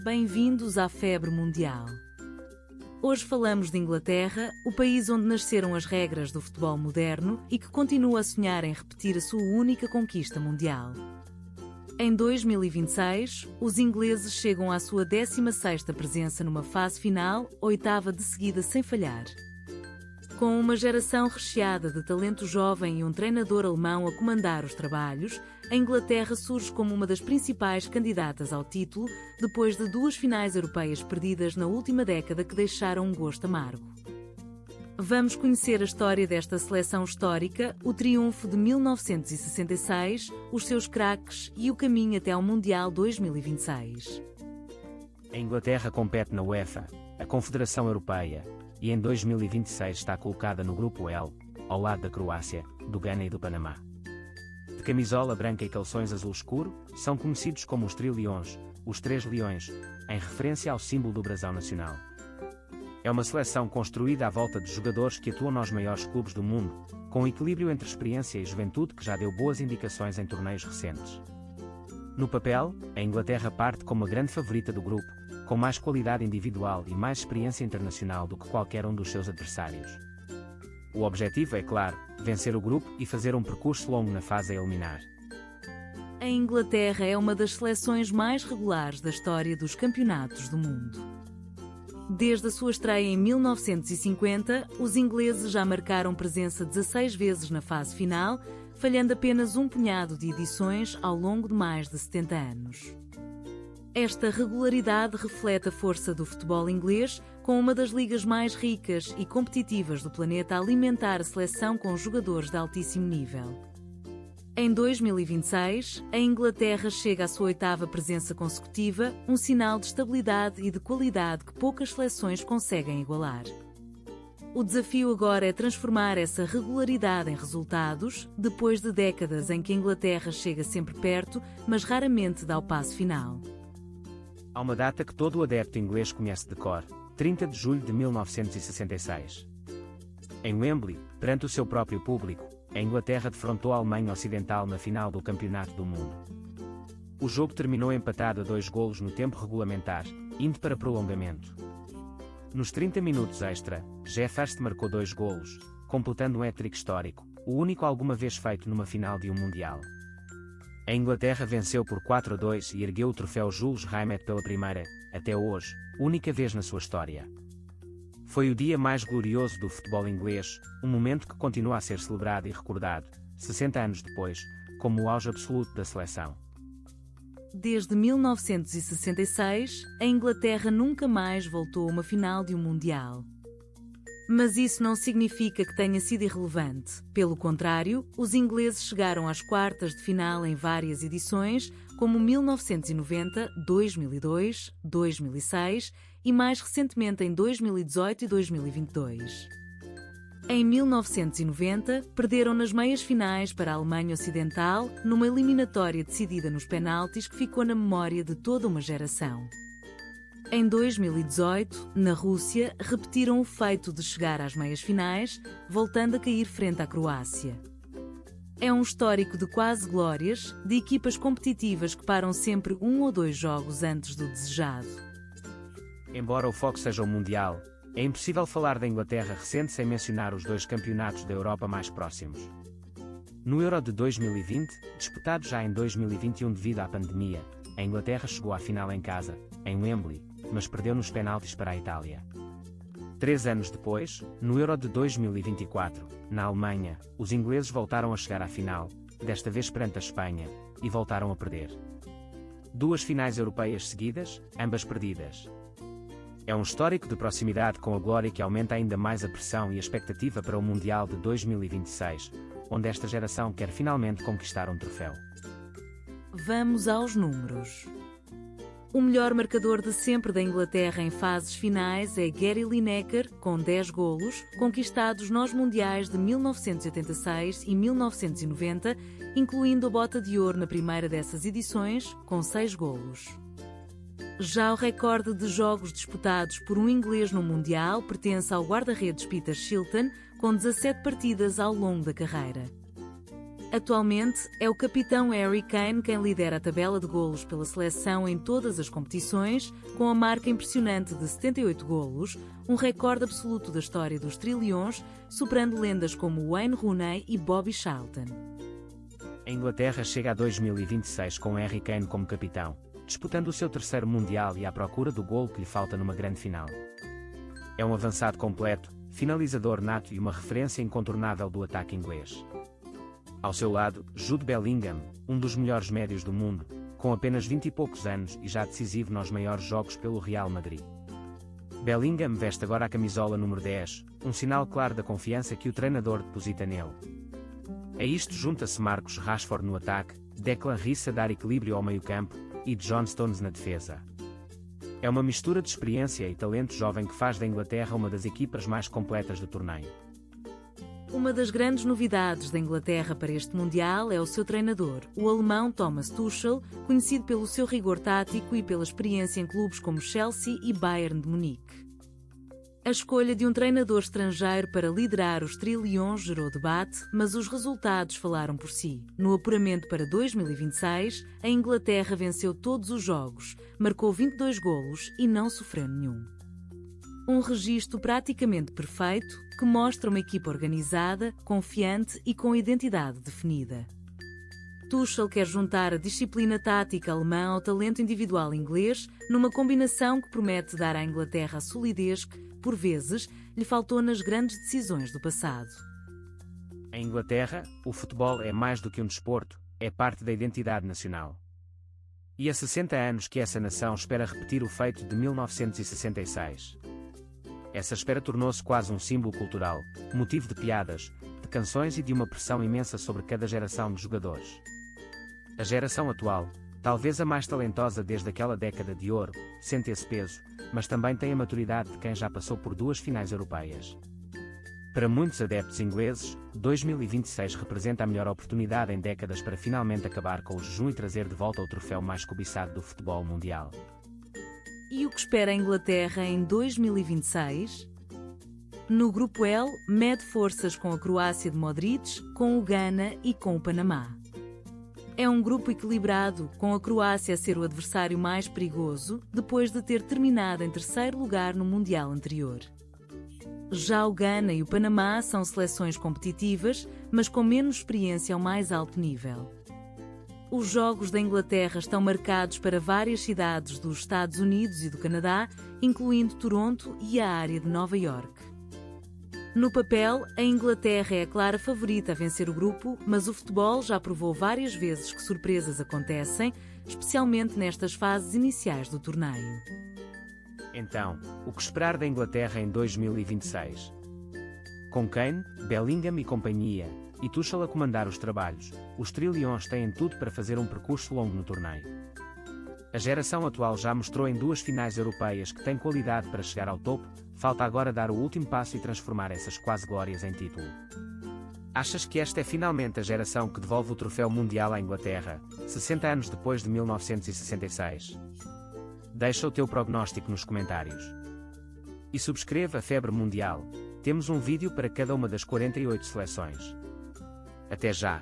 Bem-vindos à Febre Mundial. Hoje falamos de Inglaterra, o país onde nasceram as regras do futebol moderno e que continua a sonhar em repetir a sua única conquista mundial. Em 2026, os ingleses chegam à sua 16ª presença numa fase final, 8ª de seguida sem falhar. Com uma geração recheada de talento jovem e um treinador alemão a comandar os trabalhos, a Inglaterra surge como uma das principais candidatas ao título, depois de 2 finais europeias perdidas na última década que deixaram um gosto amargo. Vamos conhecer a história desta seleção histórica, o triunfo de 1966, os seus craques e o caminho até ao Mundial 2026. A Inglaterra compete na UEFA, a Confederação Europeia, e em 2026 está colocada no Grupo L, ao lado da Croácia, do Ghana e do Panamá. De camisola branca e calções azul escuro, são conhecidos como os Tri-Leões, os Três Leões, em referência ao símbolo do brasão nacional. É uma seleção construída à volta de jogadores que atuam nos maiores clubes do mundo, com um equilíbrio entre experiência e juventude que já deu boas indicações em torneios recentes. No papel, a Inglaterra parte como a grande favorita do grupo, com mais qualidade individual e mais experiência internacional do que qualquer um dos seus adversários. O objetivo é, claro, vencer o grupo e fazer um percurso longo na fase a eliminar. A Inglaterra é uma das seleções mais regulares da história dos campeonatos do mundo. Desde a sua estreia em 1950, os ingleses já marcaram presença 16 vezes na fase final, falhando apenas um punhado de edições ao longo de mais de 70 anos. Esta regularidade reflete a força do futebol inglês, com uma das ligas mais ricas e competitivas do planeta a alimentar a seleção com jogadores de altíssimo nível. Em 2026, a Inglaterra chega à sua 8ª presença consecutiva, um sinal de estabilidade e de qualidade que poucas seleções conseguem igualar. O desafio agora é transformar essa regularidade em resultados, depois de décadas em que a Inglaterra chega sempre perto, mas raramente dá o passo final. Há uma data que todo o adepto inglês conhece de cor, 30 de julho de 1966. Em Wembley, perante o seu próprio público, a Inglaterra defrontou a Alemanha Ocidental na final do Campeonato do Mundo. O jogo terminou empatado a 2 golos no tempo regulamentar, indo para prolongamento. Nos 30 minutos extra, Geoff Hurst marcou 2 golos, completando um hat-trick histórico, o único alguma vez feito numa final de um Mundial. A Inglaterra venceu por 4-2 e ergueu o troféu Jules Rimet pela primeira, até hoje, única vez na sua história. Foi o dia mais glorioso do futebol inglês, um momento que continua a ser celebrado e recordado, 60 anos depois, como o auge absoluto da seleção. Desde 1966, a Inglaterra nunca mais voltou a uma final de um Mundial. Mas isso não significa que tenha sido irrelevante. Pelo contrário, os ingleses chegaram às quartas de final em várias edições, como 1990, 2002, 2006 e mais recentemente em 2018 e 2022. Em 1990, perderam nas meias finais para a Alemanha Ocidental, numa eliminatória decidida nos penaltis que ficou na memória de toda uma geração. Em 2018, na Rússia, repetiram o feito de chegar às meias finais, voltando a cair frente à Croácia. É um histórico de quase glórias, de equipas competitivas que param sempre 1 ou 2 jogos antes do desejado. Embora o foco seja o Mundial, é impossível falar da Inglaterra recente sem mencionar os 2 campeonatos da Europa mais próximos. No Euro de 2020, disputado já em 2021 devido à pandemia, a Inglaterra chegou à final em casa, em Wembley, mas perdeu nos penaltis para a Itália. 3 anos depois, no Euro de 2024, na Alemanha, os ingleses voltaram a chegar à final, desta vez perante a Espanha, e voltaram a perder. 2 finais europeias seguidas, ambas perdidas. É um histórico de proximidade com a glória que aumenta ainda mais a pressão e a expectativa para o Mundial de 2026, onde esta geração quer finalmente conquistar um troféu. Vamos aos números. O melhor marcador de sempre da Inglaterra em fases finais é Gary Lineker, com 10 golos, conquistados nos Mundiais de 1986 e 1990, incluindo a Bota de Ouro na primeira dessas edições, com 6 golos. Já o recorde de jogos disputados por um inglês no Mundial pertence ao guarda-redes Peter Shilton, com 17 partidas ao longo da carreira. Atualmente, é o capitão Harry Kane quem lidera a tabela de golos pela seleção em todas as competições, com a marca impressionante de 78 golos, um recorde absoluto da história dos Trilhões, superando lendas como Wayne Rooney e Bobby Charlton. A Inglaterra chega a 2026 com Harry Kane como capitão, disputando o seu terceiro Mundial e à procura do golo que lhe falta numa grande final. É um avançado completo, finalizador nato e uma referência incontornável do ataque inglês. Ao seu lado, Jude Bellingham, um dos melhores médios do mundo, com apenas 20 e poucos anos e já decisivo nos maiores jogos pelo Real Madrid. Bellingham veste agora a camisola número 10, um sinal claro da confiança que o treinador deposita nele. A isto junta-se Marcus Rashford no ataque, Declan Rice a dar equilíbrio ao meio-campo e John Stones na defesa. É uma mistura de experiência e talento jovem que faz da Inglaterra uma das equipas mais completas do torneio. Uma das grandes novidades da Inglaterra para este Mundial é o seu treinador, o alemão Thomas Tuchel, conhecido pelo seu rigor tático e pela experiência em clubes como Chelsea e Bayern de Munique. A escolha de um treinador estrangeiro para liderar os Trilhões gerou debate, mas os resultados falaram por si. No apuramento para 2026, a Inglaterra venceu todos os jogos, marcou 22 golos e não sofreu nenhum. Um registro praticamente perfeito que mostra uma equipa organizada, confiante e com identidade definida. Tuchel quer juntar a disciplina tática alemã ao talento individual inglês numa combinação que promete dar à Inglaterra a solidez que, por vezes, lhe faltou nas grandes decisões do passado. Em Inglaterra, o futebol é mais do que um desporto, é parte da identidade nacional. E há 60 anos que essa nação espera repetir o feito de 1966. Essa espera tornou-se quase um símbolo cultural, motivo de piadas, de canções e de uma pressão imensa sobre cada geração de jogadores. A geração atual, talvez a mais talentosa desde aquela década de ouro, sente esse peso, mas também tem a maturidade de quem já passou por 2 finais europeias. Para muitos adeptos ingleses, 2026 representa a melhor oportunidade em décadas para finalmente acabar com o jejum e trazer de volta o troféu mais cobiçado do futebol mundial. E o que espera a Inglaterra em 2026? No grupo L, mede forças com a Croácia de Modric, com o Ghana e com o Panamá. É um grupo equilibrado, com a Croácia a ser o adversário mais perigoso, depois de ter terminado em terceiro lugar no Mundial anterior. Já o Ghana e o Panamá são seleções competitivas, mas com menos experiência ao mais alto nível. Os Jogos da Inglaterra estão marcados para várias cidades dos Estados Unidos e do Canadá, incluindo Toronto e a área de Nova Iorque. No papel, a Inglaterra é a clara favorita a vencer o grupo, mas o futebol já provou várias vezes que surpresas acontecem, especialmente nestas fases iniciais do torneio. Então, o que esperar da Inglaterra em 2026? Com Kane, Bellingham e companhia, e Tuchel a comandar os trabalhos, os Trilhões têm tudo para fazer um percurso longo no torneio. A geração atual já mostrou em 2 finais europeias que tem qualidade para chegar ao topo, falta agora dar o último passo e transformar essas quase glórias em título. Achas que esta é finalmente a geração que devolve o troféu mundial à Inglaterra, 60 anos depois de 1966? Deixa o teu prognóstico nos comentários. E subscreva a Febre Mundial, temos um vídeo para cada uma das 48 seleções. Até já!